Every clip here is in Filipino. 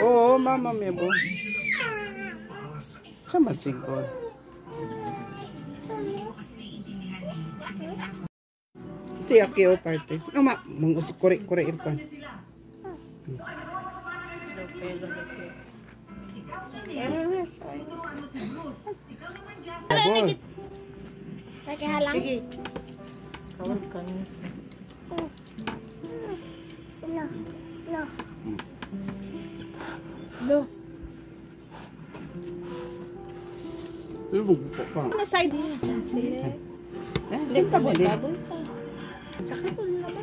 Oo, mama may bo. Sama sigod. Si aki o parte. Ama, mangusik kore irkan. Sabon. Pakai halang. Sige. Kawal kanis. Loh. Ano bugpo pa? Ano side niya? Sila. Sinta mo din. Sakit ko nila ba?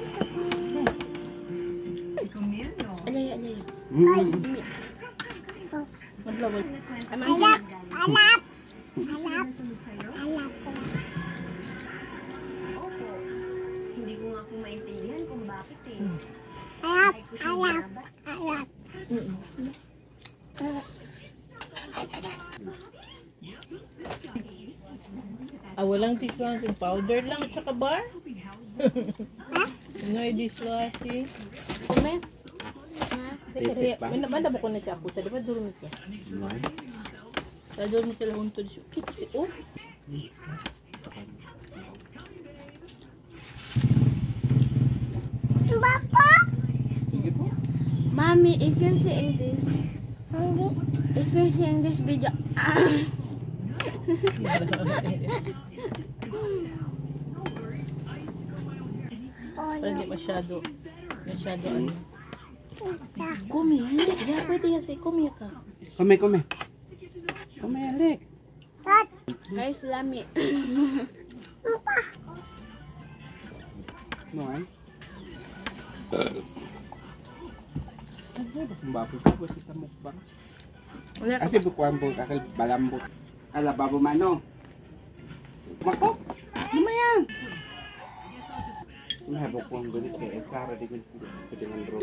Alaya. Maglawal. Alap. Hindi ko nga po maintindihan kung bakit eh. Alap. Walang dishwashing powder lang at saka bar. No dishwashing. Kume. May nabanda ko na siya ako. Sa diba durumi siya? Sa durumi sila untod siya. Kita si O. Papa. Mommy, if you're seeing this video, Parang hindi masyado ano. Kumi, hindi. Hindi pwede yan sa'yo. Kumi ka. Come, alik. guys, lami. No, ay. Bago ko si tamok ba? Kasi bukuan po kakal balambot. Ala babo mano. Mako. Lumaya. Nah, bukuan gani kay para di dengan drop.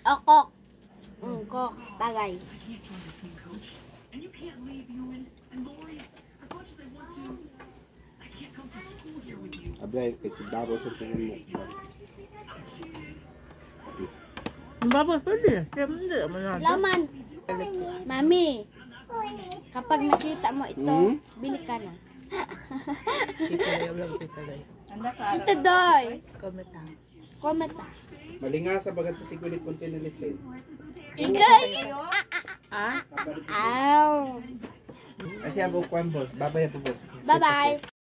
Okok. Kok, tagay. Ablay kasi babo sa tingin mo. Baba, pwede. Hindi, Laman. Mami, kapag nakita mo ito, bili ka na. Ito doy. Kometa. Malinga sa bagat sa sigulit kung tinilisin. Ikay. Ow. Kasi ang bukuan po, babay po. Bye-bye.